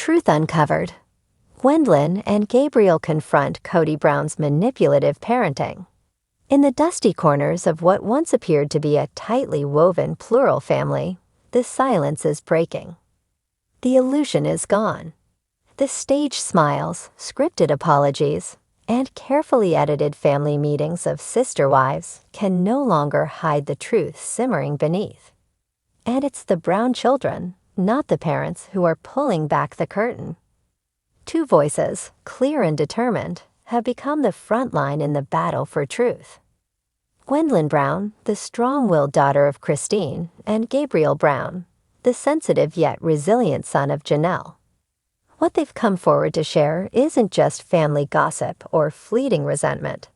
Truth uncovered. Gwendlyn and Gabriel confront Kody Brown's manipulative parenting. In the dusty corners of what once appeared to be a tightly woven plural family, the silence is breaking. The illusion is gone. The staged smiles, scripted apologies, and carefully edited family meetings of sister wives can no longer hide the truth simmering beneath. And it's the Brown children, not the parents, who are pulling back the curtain. Two voices, clear and determined, have become the front line in the battle for truth. Gwendlyn Brown, the strong-willed daughter of Christine, and Gabriel Brown, the sensitive yet resilient son of Janelle. What they've come forward to share isn't just family gossip or fleeting resentment.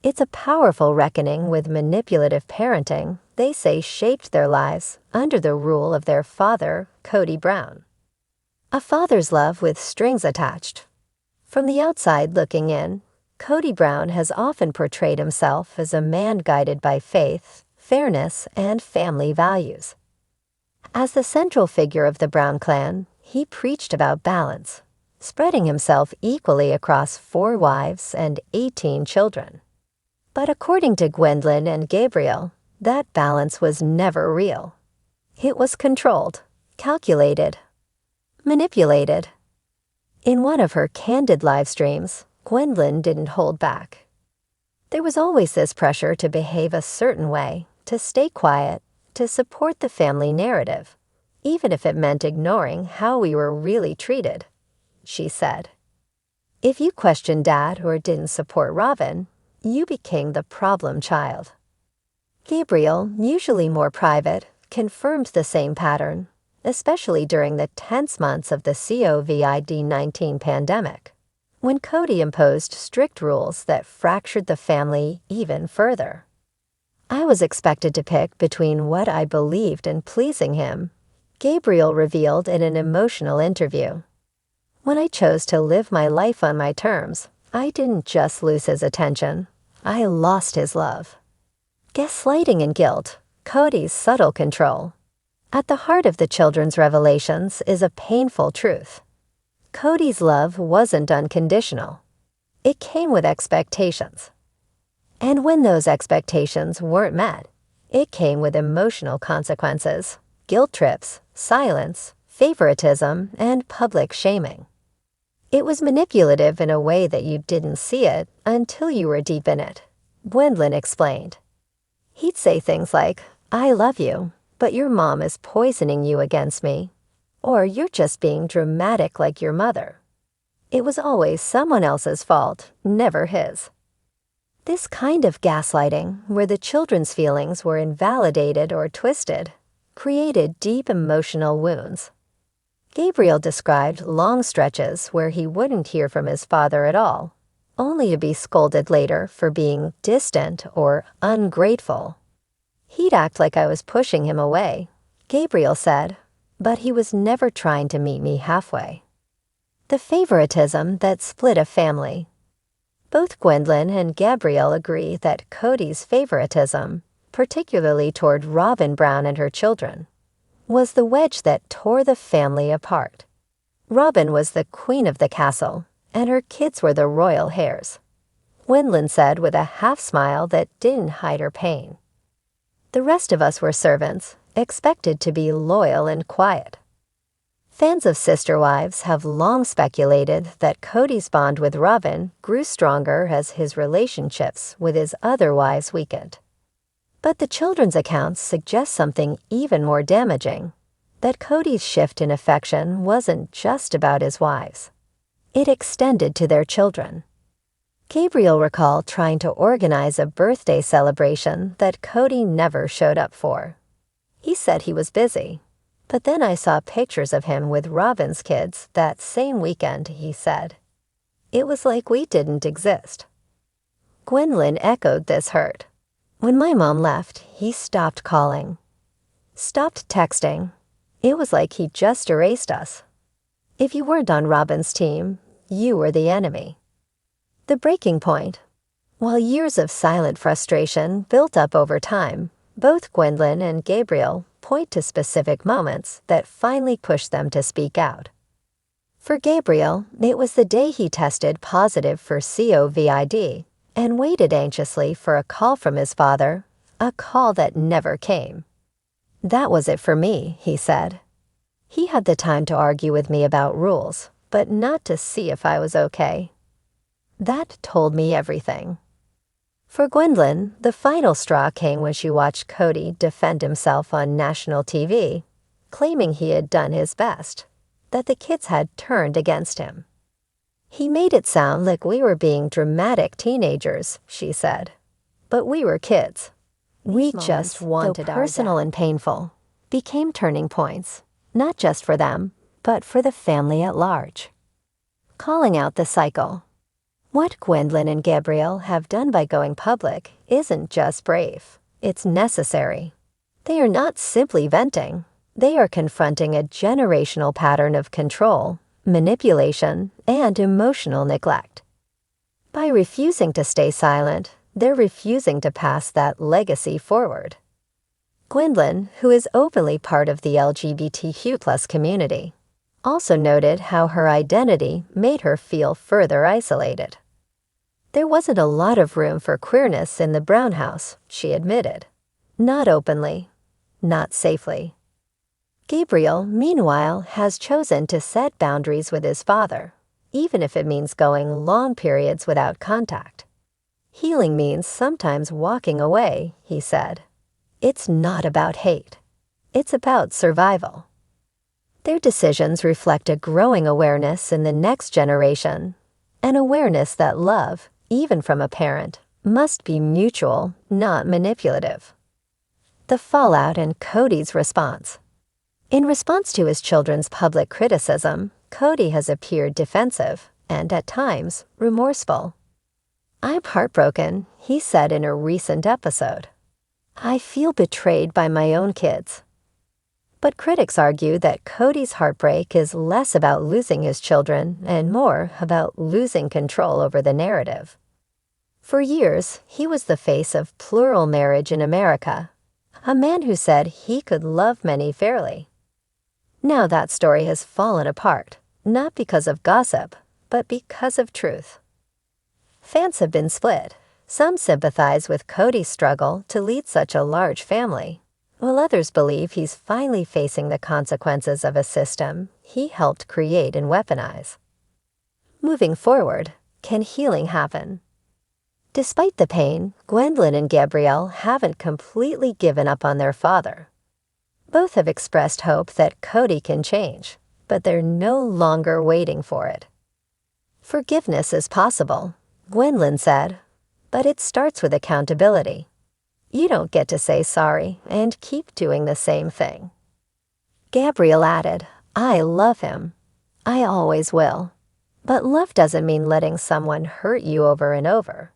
It's a powerful reckoning with manipulative parenting they say shaped their lives under the rule of their father, Kody Brown. A father's love with strings attached. From the outside looking in, Kody Brown has often portrayed himself as a man guided by faith, fairness, and family values. As the central figure of the Brown clan, he preached about balance, spreading himself equally across 4 wives and 18 children. But according to Gwendlyn and Gabriel, that balance was never real. It was controlled, calculated, manipulated. In one of her candid live streams, Gwendlyn didn't hold back. There was always this pressure to behave a certain way, to stay quiet, to support the family narrative, even if it meant ignoring how we were really treated, she said. If you questioned Dad or didn't support Robyn, you became the problem child. Gabriel, usually more private, confirmed the same pattern, especially during the tense months of the COVID-19 pandemic, when Kody imposed strict rules that fractured the family even further. I was expected to pick between what I believed and pleasing him, Gabriel revealed in an emotional interview. When I chose to live my life on my terms, I didn't just lose his attention, I lost his love. Gaslighting and guilt, Kody's subtle control. At the heart of the children's revelations is a painful truth. Kody's love wasn't unconditional. It came with expectations. And when those expectations weren't met, it came with emotional consequences, guilt trips, silence, favoritism, and public shaming. It was manipulative in a way that you didn't see it until you were deep in it, Gwendlyn explained. He'd say things like, "I love you, but your mom is poisoning you against me," or "You're just being dramatic like your mother." It was always someone else's fault, never his. This kind of gaslighting, where the children's feelings were invalidated or twisted, created deep emotional wounds. Gabriel described long stretches where he wouldn't hear from his father at all, only to be scolded later for being distant or ungrateful. He'd act like I was pushing him away, Gabriel said, but he was never trying to meet me halfway. The favoritism that split a family. Both Gwendlyn and Gabriel agree that Kody's favoritism, particularly toward Robyn Brown and her children, was the wedge that tore the family apart. Robyn was the queen of the castle, and her kids were the royal heirs, Gwendlyn said with a half-smile that didn't hide her pain. The rest of us were servants, expected to be loyal and quiet. Fans of Sister Wives have long speculated that Kody's bond with Robyn grew stronger as his relationships with his other wives weakened. But the children's accounts suggest something even more damaging, that Kody's shift in affection wasn't just about his wives. It extended to their children. Gabriel recalled trying to organize a birthday celebration that Kody never showed up for. He said he was busy, but then I saw pictures of him with Robyn's kids that same weekend, he said. It was like we didn't exist. Gwendlyn echoed this hurt. When my mom left, he stopped calling, stopped texting. It was like he just erased us. If you weren't on Robyn's team, you were the enemy. The breaking point. While years of silent frustration built up over time, both Gwendlyn and Gabriel point to specific moments that finally pushed them to speak out. For Gabriel, it was the day he tested positive for COVID and waited anxiously for a call from his father, a call that never came. "That was it for me," he said. He had the time to argue with me about rules, but not to see if I was okay. That told me everything. For Gwendlyn, the final straw came when she watched Kody defend himself on national TV, claiming he had done his best, that the kids had turned against him. "He made it sound like we were being dramatic teenagers," she said. "But we were kids. We just wanted our personal and painful, became turning points, not just for them, but for the family at large." Calling out the cycle. What Gwendlyn and Gabriel have done by going public isn't just brave, it's necessary. They are not simply venting, they are confronting a generational pattern of control, manipulation, and emotional neglect. By refusing to stay silent, they're refusing to pass that legacy forward. Gwendlyn, who is openly part of the LGBTQ+ community, also noted how her identity made her feel further isolated. There wasn't a lot of room for queerness in the Brown house, she admitted. Not openly, not safely. Gabriel, meanwhile, has chosen to set boundaries with his father, even if it means going long periods without contact. "Healing means sometimes walking away," he said. "It's not about hate. It's about survival." Their decisions reflect a growing awareness in the next generation, an awareness that love, even from a parent, must be mutual, not manipulative. The fallout and Kody's response. In response to his children's public criticism, Kody has appeared defensive and, at times, remorseful. "I'm heartbroken," he said in a recent episode. "I feel betrayed by my own kids." But critics argue that Kody's heartbreak is less about losing his children and more about losing control over the narrative. For years, he was the face of plural marriage in America, a man who said he could love many fairly. Now that story has fallen apart, not because of gossip, but because of truth. Fans have been split. Some sympathize with Kody's struggle to lead such a large family, while others believe he's finally facing the consequences of a system he helped create and weaponize. Moving forward, can healing happen? Despite the pain, Gwendlyn and Gabriel haven't completely given up on their father. Both have expressed hope that Kody can change, but they're no longer waiting for it. "Forgiveness is possible," Gwendlyn said, "but it starts with accountability. You don't get to say sorry and keep doing the same thing." Gabriel added, "I love him. I always will. But love doesn't mean letting someone hurt you over and over."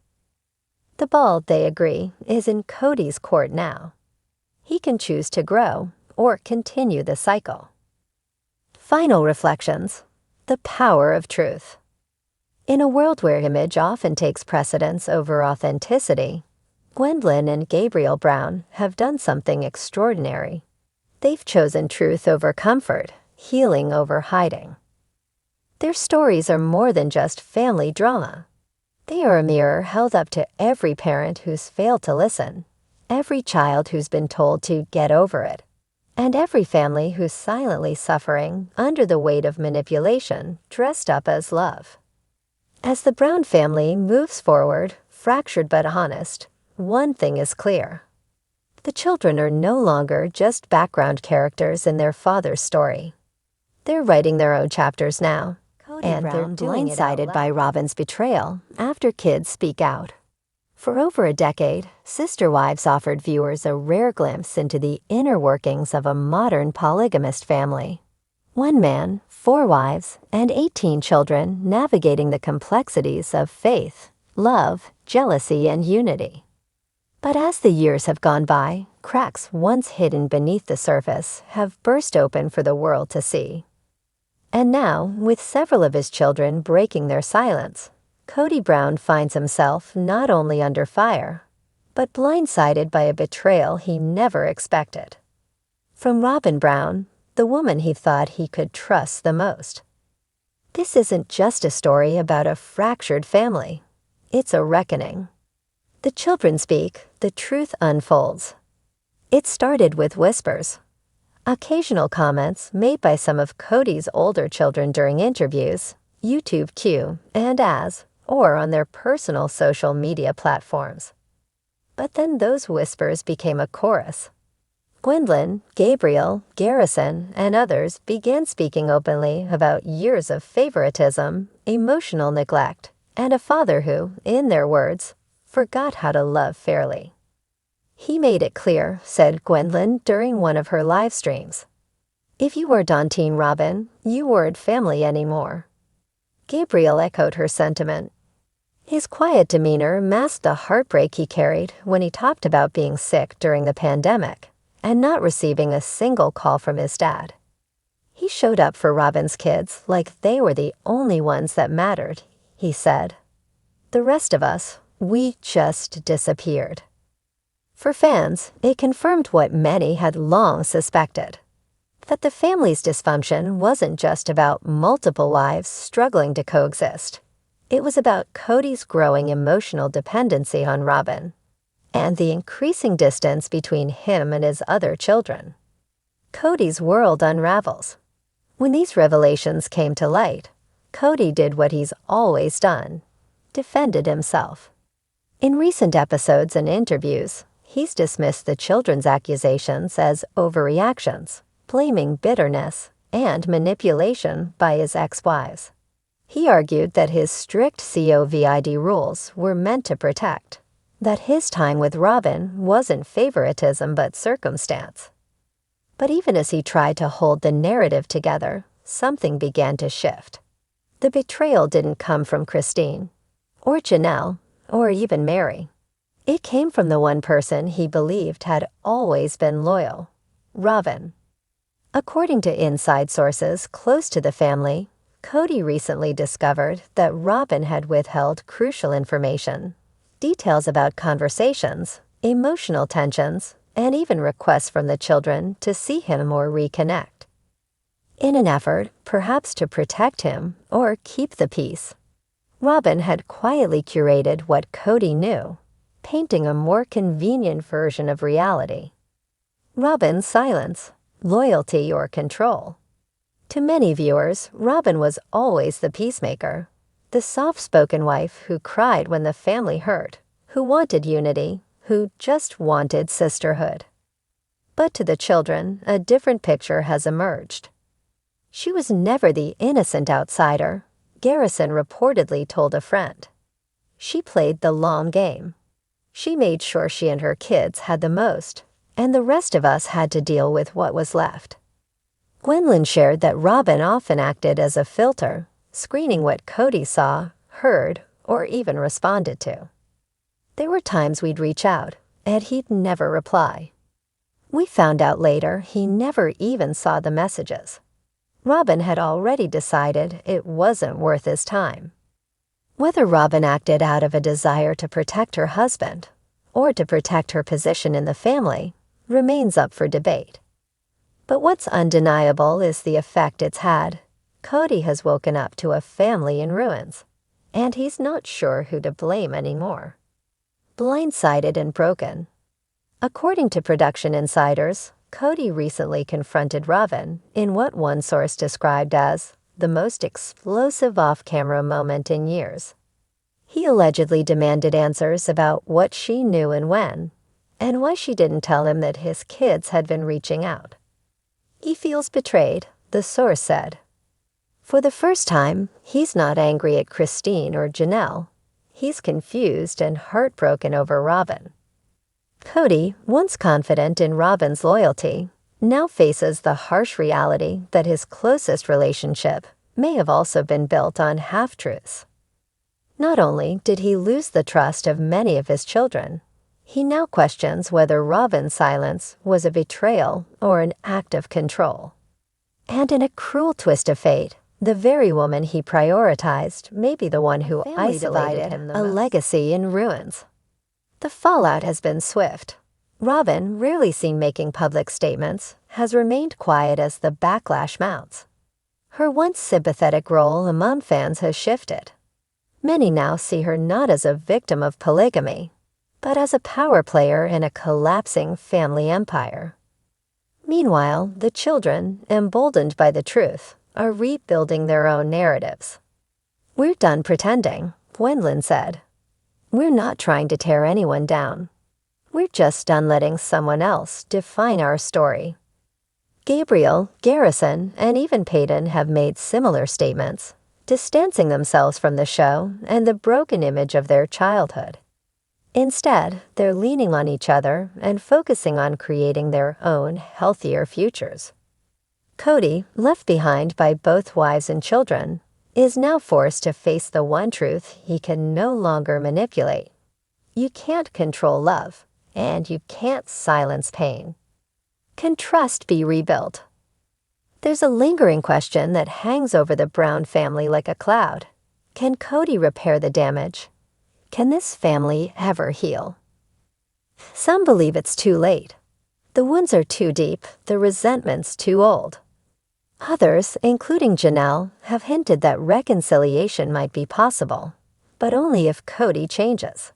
The ball, they agree, is in Kody's court now. He can choose to grow or continue the cycle. Final reflections. The power of truth. In a world where image often takes precedence over authenticity, Gwendlyn and Gabriel Brown have done something extraordinary. They've chosen truth over comfort, healing over hiding. Their stories are more than just family drama. They are a mirror held up to every parent who's failed to listen, every child who's been told to get over it, and every family who's silently suffering under the weight of manipulation dressed up as love. As the Brown family moves forward, fractured but honest, one thing is clear. The children are no longer just background characters in their father's story. They're writing their own chapters now, and they're blindsided by Robyn's betrayal after kids speak out. For over a decade, Sister Wives offered viewers a rare glimpse into the inner workings of a modern polygamist family. One man, 4 wives, and 18 children navigating the complexities of faith, love, jealousy, and unity. But as the years have gone by, cracks once hidden beneath the surface have burst open for the world to see. And now, with several of his children breaking their silence, Kody Brown finds himself not only under fire, but blindsided by a betrayal he never expected. From Robyn Brown, the woman he thought he could trust the most. This isn't just a story about a fractured family. It's a reckoning. The children speak, the truth unfolds. It started with whispers. Occasional comments made by some of Kody's older children during interviews, YouTube Q and as, or on their personal social media platforms. But then those whispers became a chorus. Gwendlyn, Gabriel, Garrison, and others began speaking openly about years of favoritism, emotional neglect, and a father who, in their words, forgot how to love fairly. "He made it clear," said Gwendlyn during one of her live streams. "If you weren't on Team Robyn, you weren't family anymore." Gabriel echoed her sentiment. His quiet demeanor masked the heartbreak he carried when he talked about being sick during the pandemic and not receiving a single call from his dad. "He showed up for Robyn's kids like they were the only ones that mattered," he said. "The rest of us, we just disappeared." For fans, it confirmed what many had long suspected, that the family's dysfunction wasn't just about multiple lives struggling to coexist. It was about Kody's growing emotional dependency on Robyn, and the increasing distance between him and his other children. Kody's world unravels. When these revelations came to light, Kody did what he's always done, defended himself. In recent episodes and interviews, he's dismissed the children's accusations as overreactions, blaming bitterness and manipulation by his ex-wives. He argued that his strict COVID rules were meant to protect, that his time with Robyn wasn't favoritism but circumstance. But even as he tried to hold the narrative together, something began to shift. The betrayal didn't come from Christine, or Janelle, or even Mary. It came from the one person he believed had always been loyal, Robyn. According to inside sources close to the family, Kody recently discovered that Robyn had withheld crucial information, details about conversations, emotional tensions, and even requests from the children to see him or reconnect. In an effort, perhaps to protect him or keep the peace, Robyn had quietly curated what Kody knew, painting a more convenient version of reality. Robyn's silence, loyalty, or control. To many viewers, Robyn was always the peacemaker, the soft-spoken wife who cried when the family hurt, who wanted unity, who just wanted sisterhood. But to the children, a different picture has emerged. She was never the innocent outsider, Garrison reportedly told a friend. She played the long game. She made sure she and her kids had the most, and the rest of us had to deal with what was left. Gwendlyn shared that Robyn often acted as a filter, screening what Kody saw, heard, or even responded to. There were times we'd reach out, and he'd never reply. We found out later he never even saw the messages. Robyn had already decided it wasn't worth his time. Whether Robyn acted out of a desire to protect her husband or to protect her position in the family remains up for debate. But what's undeniable is the effect it's had. Kody has woken up to a family in ruins, and he's not sure who to blame anymore. Blindsided and broken. According to production insiders, Kody recently confronted Robyn in what one source described as the most explosive off-camera moment in years. He allegedly demanded answers about what she knew and when, and why she didn't tell him that his kids had been reaching out. He feels betrayed, the source said. For the first time, he's not angry at Christine or Janelle. He's confused and heartbroken over Robyn. Kody, once confident in Robyn's loyalty, now faces the harsh reality that his closest relationship may have also been built on half-truths. Not only did he lose the trust of many of his children, he now questions whether Robyn's silence was a betrayal or an act of control. And in a cruel twist of fate, the very woman he prioritized may be the one who isolated him, a legacy in ruins. The fallout has been swift. Robyn, rarely seen making public statements, has remained quiet as the backlash mounts. Her once sympathetic role among fans has shifted. Many now see her not as a victim of polygamy, but as a power player in a collapsing family empire. Meanwhile, the children, emboldened by the truth, are rebuilding their own narratives. "We're done pretending," Gwendlyn said. "We're not trying to tear anyone down. We're just done letting someone else define our story." Gabriel, Garrison, and even Peyton have made similar statements, distancing themselves from the show and the broken image of their childhood. Instead, they're leaning on each other and focusing on creating their own healthier futures. Kody, left behind by both wives and children, is now forced to face the one truth he can no longer manipulate. You can't control love, and you can't silence pain. Can trust be rebuilt? There's a lingering question that hangs over the Brown family like a cloud. Can Kody repair the damage? Can this family ever heal? Some believe it's too late. The wounds are too deep, the resentment's too old. Others, including Janelle, have hinted that reconciliation might be possible, but only if Kody changes.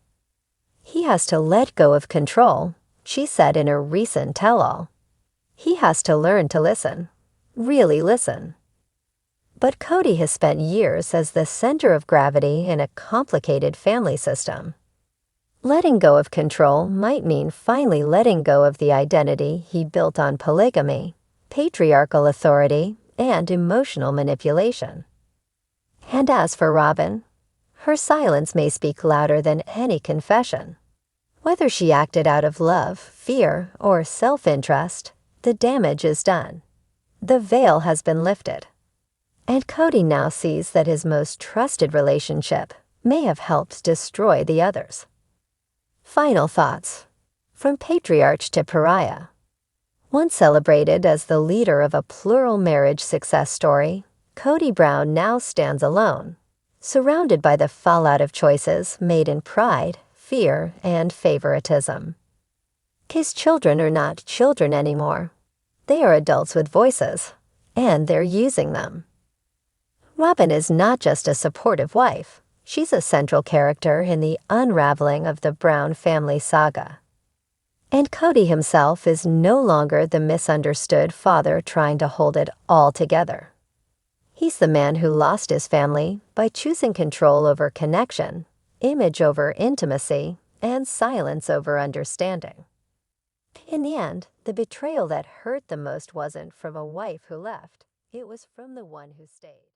He has to let go of control, she said in a recent tell-all. He has to learn to listen, really listen. But Kody has spent years as the center of gravity in a complicated family system. Letting go of control might mean finally letting go of the identity he built on polygamy, patriarchal authority, and emotional manipulation. And as for Robyn, her silence may speak louder than any confession. Whether she acted out of love, fear, or self-interest, the damage is done. The veil has been lifted. And Kody now sees that his most trusted relationship may have helped destroy the others. Final thoughts. From patriarch to pariah. Once celebrated as the leader of a plural marriage success story, Kody Brown now stands alone, surrounded by the fallout of choices made in pride, fear, and favoritism. His children are not children anymore. They are adults with voices, and they're using them. Robyn is not just a supportive wife. She's a central character in the unraveling of the Brown family saga. And Kody himself is no longer the misunderstood father trying to hold it all together. He's the man who lost his family by choosing control over connection, image over intimacy, and silence over understanding. In the end, the betrayal that hurt the most wasn't from a wife who left. It was from the one who stayed.